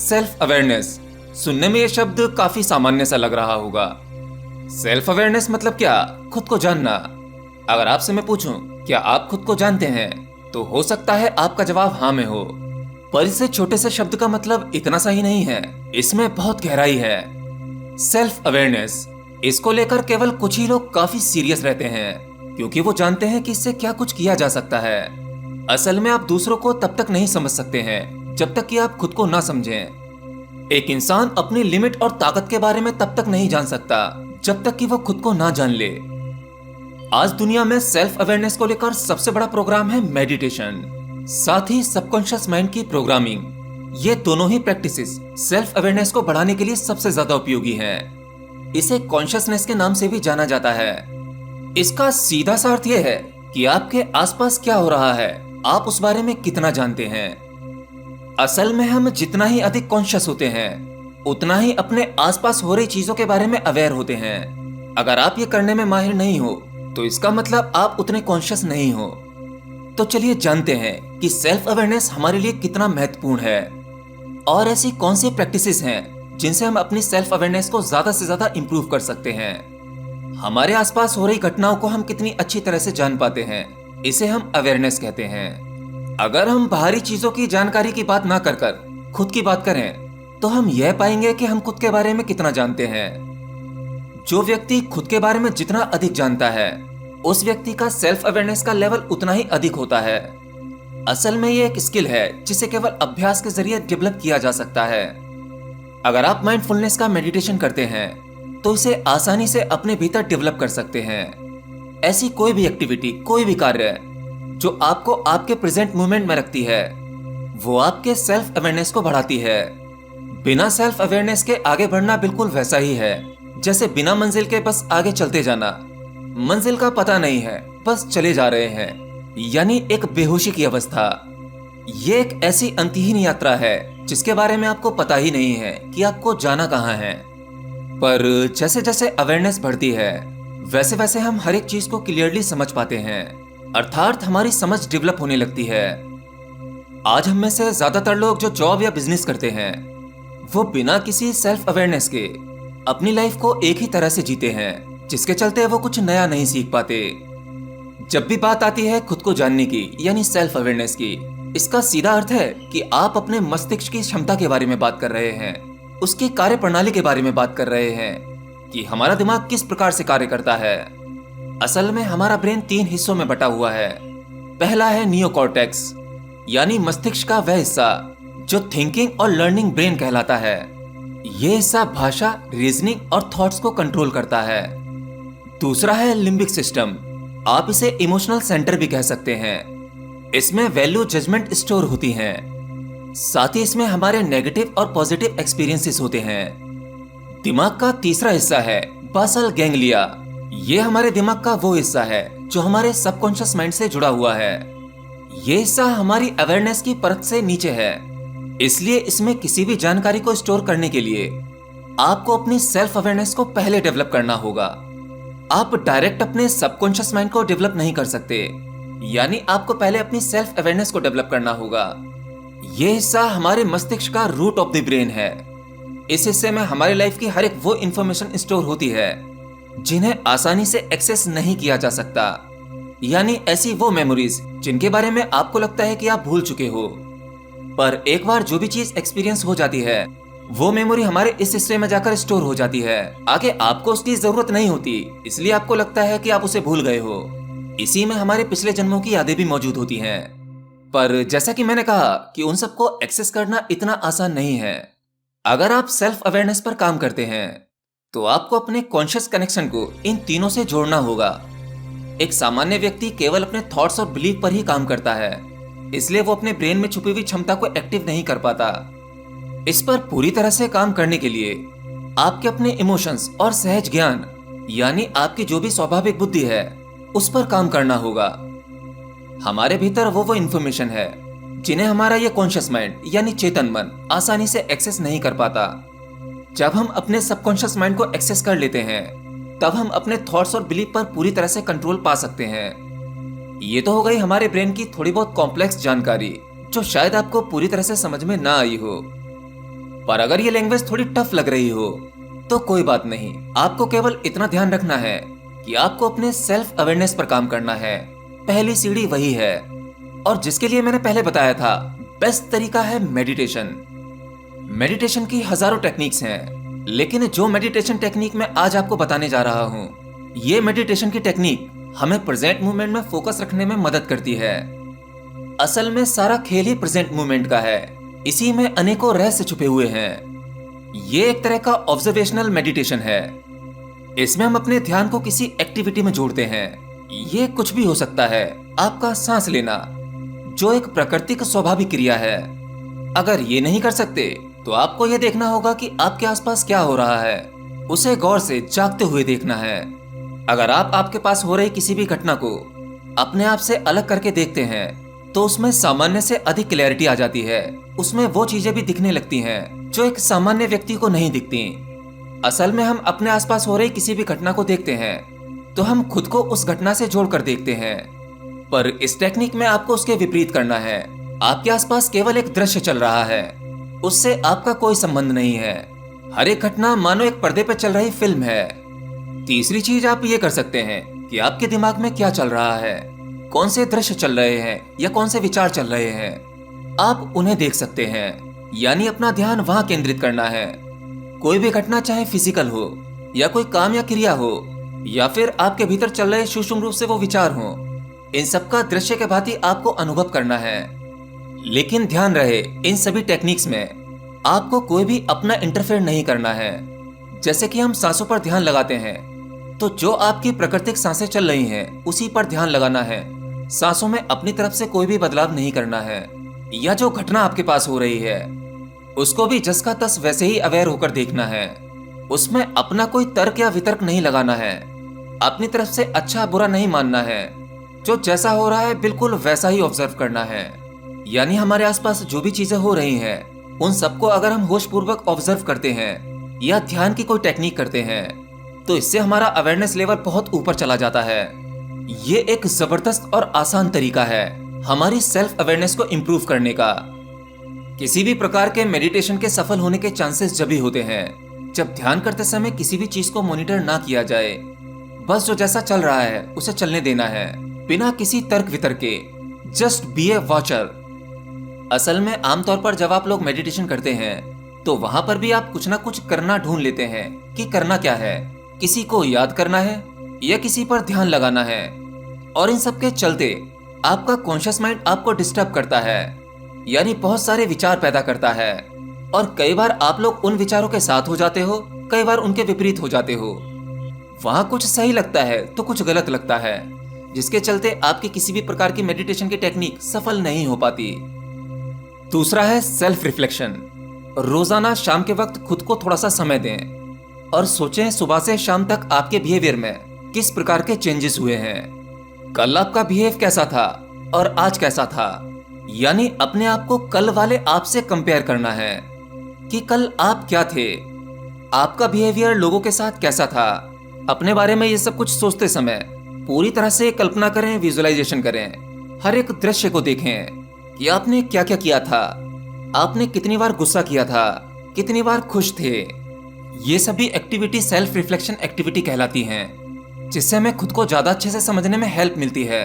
Self awareness सुनने में यह शब्द काफी सामान्य सा लग रहा होगा। सेल्फ अवेयरनेस मतलब क्या? खुद को जानना। अगर आपसे मैं पूछूं क्या आप खुद को जानते हैं, तो हो सकता है आपका जवाब हाँ में हो। पर इस छोटे से शब्द का मतलब इतना सा ही नहीं है, इसमें बहुत गहराई है। सेल्फ अवेयरनेस, इसको लेकर केवल कुछ ही लोग काफी सीरियस रहते हैं, क्योंकि वो जानते हैं कि इससे क्या कुछ किया जा सकता है। असल में आप दूसरों को तब तक नहीं समझ सकते हैं जब तक कि आप खुद को ना समझें। एक इंसान अपनी लिमिट और ताकत के बारे में तब तक नहीं जान सकता जब तक कि वो खुद को ना जान ले। आज दुनिया में सेल्फ अवेयरनेस को लेकर सबसे बड़ा प्रोग्राम है मेडिटेशन, साथ ही सबकॉन्शियस माइंड की प्रोग्रामिंग। ये दोनों ही प्रैक्टिसेस सेल्फ अवेयरनेस को बढ़ाने के लिए सबसे ज्यादा उपयोगी हैं। इसे कॉन्शियसनेस के नाम से भी जाना जाता है। इसका सीधा सा अर्थ यह है कि आपके आसपास क्या हो रहा है, आप उस बारे में कितना जानते हैं। असल में हम जितना ही अधिक कॉन्शियस होते हैं, उतना ही अपने आसपास हो रही चीजों के बारे में अवेयर होते हैं। अगर आप ये करने में माहिर नहीं हो, तो इसका मतलब आप उतने कॉन्शियस नहीं हो। तो चलिए जानते हैं कि सेल्फ अवेयरनेस हमारे लिए कितना महत्वपूर्ण है और ऐसी कौन सी प्रैक्टिसेस हैं जिनसे हम अपनी सेल्फ अवेयरनेस को ज्यादा से ज्यादा इंप्रूव कर सकते हैं। हमारे आसपास हो रही घटनाओं को हम कितनी अच्छी तरह से जान पाते हैं, इसे हम अवेयरनेस कहते हैं। अगर हम बाहरी चीजों की जानकारी की बात ना कर खुद की बात करें, तो हम यह पाएंगे कि हम खुद के बारे में कितना जानते हैं। जो व्यक्ति खुद के बारे में जितना अधिक जानता है, उस व्यक्ति का सेल्फ अवेयरनेस का लेवल उतना ही अधिक होता है। असल में ये एक स्किल है जिसे केवल अभ्यास के जरिए डेवलप किया जा सकता है। अगर आप माइंडफुलनेस का मेडिटेशन करते हैं, तो इसे आसानी से अपने भीतर डेवलप कर सकते हैं। ऐसी कोई भी एक्टिविटी, कोई भी कार्य जो आपको आपके प्रेजेंट मोमेंट में रखती है, वो आपके सेल्फ अवेयरनेस को बढ़ाती है। बिना सेल्फ अवेयरनेस के आगे बढ़ना बिल्कुल वैसा ही है जैसे बिना मंजिल के बस आगे चलते जाना। मंजिल का पता नहीं है, बस चले जा रहे हैं, यानी एक बेहोशी की अवस्था। ये एक ऐसी अंतहीन यात्रा है जिसके बारे में आपको पता ही नहीं है कि आपको जाना कहाँ है। पर जैसे जैसे अवेयरनेस बढ़ती है, वैसे वैसे हम हर एक चीज को क्लियरली समझ पाते हैं, अर्थात हमारी समझ डेवलप होने लगती है। आज हम में से ज्यादातर लोग जो जॉब या बिजनेस करते हैं, वो बिना किसी सेल्फ अवेयरनेस के अपनी लाइफ को एक ही तरह से जीते हैं, जिसके चलते वो कुछ नया नहीं सीख पाते। जब भी बात आती है खुद को जानने की, यानी सेल्फ अवेयरनेस की, इसका सीधा अर्थ है कि आप अपने मस्तिष्क की क्षमता के बारे में बात कर रहे हैं, उसकी कार्य प्रणाली के बारे में बात कर रहे हैं कि हमारा दिमाग किस प्रकार से कार्य करता है। असल में हमारा ब्रेन 3 हिस्सों में बटा हुआ है। पहला है नियोकॉर्टेक्स, यानी मस्तिष्क का वह हिस्सा जो थिंकिंग और लर्निंग ब्रेन कहलाता है। यह हिस्सा भाषा, रीजनिंग और थॉट्स को कंट्रोल करता है। दूसरा है लिम्बिक सिस्टम, आप इसे इमोशनल सेंटर भी कह सकते हैं। इसमें वैल्यू जजमेंट स्टोर होती हैं। साथ ही इसमें हमारे नेगेटिव और पॉजिटिव एक्सपीरियंसेस होते हैं। दिमाग का तीसरा हिस्सा है बासल गैंग्लिया। ये हमारे दिमाग का वो हिस्सा है जो हमारे सबकॉन्शियस माइंड से जुड़ा हुआ है। ये हिस्सा हमारी अवेयरनेस की परत से नीचे है, इसलिए इसमें किसी भी जानकारी को स्टोर करने के लिए आपको अपनी सेल्फ अवेयरनेस को पहले डेवलप करना होगा। आप डायरेक्ट अपने सबकॉन्शियस माइंड को डेवलप नहीं कर सकते, यानी आपको पहले अपनी सेल्फ अवेयरनेस को डेवलप करना होगा। यह हिस्सा हमारे मस्तिष्क का रूट ऑफ द ब्रेन है। इस हिस्से में हमारी लाइफ की हर एक वो इंफॉर्मेशन स्टोर होती है जिन्हें आसानी से एक्सेस नहीं किया जा सकता, यानी ऐसी वो मेमोरीज जिनके बारे में आपको लगता है कि आप भूल चुके हो। पर एक बार जो भी चीज एक्सपीरियंस हो जाती है, वो मेमोरी हमारे इस हिस्से में जाकर स्टोर हो जाती है। आगे आपको उसकी जरूरत नहीं होती, इसलिए आपको लगता है कि आप उसे भूल गए हो। इसी में हमारे पिछले जन्मों की यादें भी मौजूद होती हैं। पर जैसा कि मैंने कहा कि उन सबको एक्सेस करना इतना आसान नहीं है। अगर आप सेल्फ अवेयरनेस पर काम करते हैं, तो आपको अपने कॉन्शियस कनेक्शन को इन तीनों से जोड़ना होगा। एक सामान्य व्यक्ति केवल अपने थॉट्स और बिलीफ पर ही काम करता है, इसलिए वो अपने ब्रेन में छुपी हुई क्षमता को एक्टिव नहीं कर पाता। इस पर पूरी तरह से काम करने के लिए आपके अपने इमोशंस और सहज ज्ञान, यानी आपकी जो भी स्वाभाविक बुद्धि है, उस पर काम करना होगा। हमारे भीतर वो इंफॉर्मेशन है जिन्हें हमारा ये कॉन्शियस माइंड यानी चेतन मन आसानी से एक्सेस नहीं कर पाता। जब हम अपने सबकॉन्शियस माइंड को एक्सेस कर लेते हैं, तब हम अपने थॉट्स और बिलीफ पर पूरी तरह से कंट्रोल पा सकते हैं। ये तो हो गई हमारे ब्रेन की थोड़ी बहुत कॉम्प्लेक्स जानकारी, जो शायद आपको पूरी तरह से समझ में ना आई हो। पर अगर ये लैंग्वेज थोड़ी टफ लग रही हो तो कोई बात नहीं, आपको केवल इतना ध्यान रखना है कि आपको अपने सेल्फ अवेयरनेस पर काम करना है। पहली सीढ़ी वही है, और जिसके लिए मैंने पहले बताया था, बेस्ट तरीका है मेडिटेशन। मेडिटेशन की हजारों टेक्निक्स हैं, लेकिन जो मेडिटेशन टेक्निक मैं आज आपको बताने जा रहा हूँ, ये मेडिटेशन की टेक्निक हमें प्रेजेंट मोमेंट में फोकस रखने में मदद करती है। असल में सारा खेल ही प्रेजेंट मोमेंट का है, इसी में अनेकों रहस्य छुपे हुए हैं। ये एक तरह का ऑब्जर्वेशनल मेडिटेशन है। इसमें हम अपने ध्यान को किसी एक्टिविटी में जोड़ते हैं। ये कुछ भी हो सकता है, आपका सांस लेना, जो एक प्राकृतिक स्वाभाविक क्रिया है। अगर ये नहीं कर सकते तो आपको यह देखना होगा कि आपके आसपास क्या हो रहा है, उसे गौर से जागते हुए देखना है। अगर आप आपके पास हो रही किसी भी घटना को अपने आप से अलग करके देखते हैं तो उसमें सामान्य से अधिक क्लैरिटी आ जाती है। उसमें वो चीजें भी दिखने लगती हैं जो एक सामान्य व्यक्ति को नहीं दिखती। असल में हम अपने आसपास हो रही किसी भी घटना को देखते हैं तो हम खुद को उस घटना से जोड़कर देखते हैं, पर इस टेक्निक में आपको उसके विपरीत करना है। आपके आसपास केवल एक दृश्य चल रहा है, उससे आपका कोई संबंध नहीं है। हर एक घटना मानो एक पर्दे पर चल रही फिल्म है। तीसरी चीज आप ये कर सकते हैं कि आपके दिमाग में क्या चल रहा है, कौन से दृश्य चल रहे हैं या कौन से विचार चल रहे हैं, आप उन्हें देख सकते हैं। यानी अपना ध्यान वहां केंद्रित करना है। कोई भी घटना, चाहे फिजिकल हो या कोई काम या क्रिया हो, या फिर आपके भीतर चल रहे सूक्ष्म रूप से वो विचार हो, इन सबका दृश्य के भांति आपको अनुभव करना है। लेकिन ध्यान रहे, इन सभी टेक्निक्स में आपको कोई भी अपना इंटरफेयर नहीं करना है। जैसे कि हम सांसों पर ध्यान लगाते हैं तो जो आपकी प्राकृतिक सांसें चल रही हैं उसी पर ध्यान लगाना है। सांसों में अपनी तरफ से कोई भी बदलाव नहीं करना है। या जो घटना आपके पास हो रही है उसको भी जस का तस वैसे ही अवेयर होकर देखना है। उसमें अपना कोई तर्क या वितर्क नहीं लगाना है। अपनी तरफ से अच्छा बुरा नहीं मानना है। जो जैसा हो रहा है बिल्कुल वैसा ही ऑब्जर्व करना है। यानी हमारे आसपास जो भी चीजें हो रही हैं उन सबको अगर हम होशपूर्वक ऑब्जर्व करते हैं या ध्यान की कोई टेक्निक करते हैं तो इससे हमारा अवेयरनेस लेवल बहुत ऊपर चला जाता है। ये एक जबरदस्त और आसान तरीका है हमारी सेल्फ अवेयरनेस को इम्प्रूव करने का। किसी भी प्रकार के मेडिटेशन के सफल होने के चांसेस जब भी होते हैं जब ध्यान करते समय किसी भी चीज को मॉनिटर ना किया जाए, बस जो जैसा चल रहा है उसे चलने देना है बिना किसी तर्क वितर्क के। Just be A watcher. असल में आमतौर पर जब आप लोग मेडिटेशन करते हैं तो वहां पर भी आप कुछ ना कुछ करना ढूंढ लेते हैं कि करना क्या है, किसी को याद करना है या किसी पर ध्यान लगाना है। और इन सब के चलते आपका कॉन्शियस माइंड आपको डिस्टर्ब करता है, यानी बहुत सारे विचार पैदा करता है। और कई बार आप लोग उन विचारों के साथ हो जाते हो, कई बार उनके विपरीत हो जाते हो। वहां कुछ सही लगता है तो कुछ गलत लगता है, जिसके चलते आपकी किसी भी प्रकार की मेडिटेशन की टेक्निक सफल नहीं हो पाती। दूसरा है सेल्फ रिफ्लेक्शन। रोजाना शाम के वक्त खुद को थोड़ा सा समय दें और सोचें सुबह से शाम तक आपके बिहेवियर में किस प्रकार के चेंजेस हुए हैं। कल आपका बिहेव कैसा था और आज कैसा था। यानी अपने आप को कल वाले आप से कंपेयर करना है कि कल आप क्या थे, आपका बिहेवियर लोगों के साथ कैसा था। अपने बारे में ये सब कुछ सोचते समय पूरी तरह से कल्पना करें, विजुअलाइजेशन करें। हर एक दृश्य को देखें कि आपने क्या क्या किया था, आपने कितनी बार गुस्सा किया था, कितनी बार खुश थे। ये सभी एक्टिविटी सेल्फ रिफ्लेक्शन एक्टिविटी कहलाती हैं, जिससे हमें खुद को ज्यादा अच्छे से समझने में हेल्प मिलती है।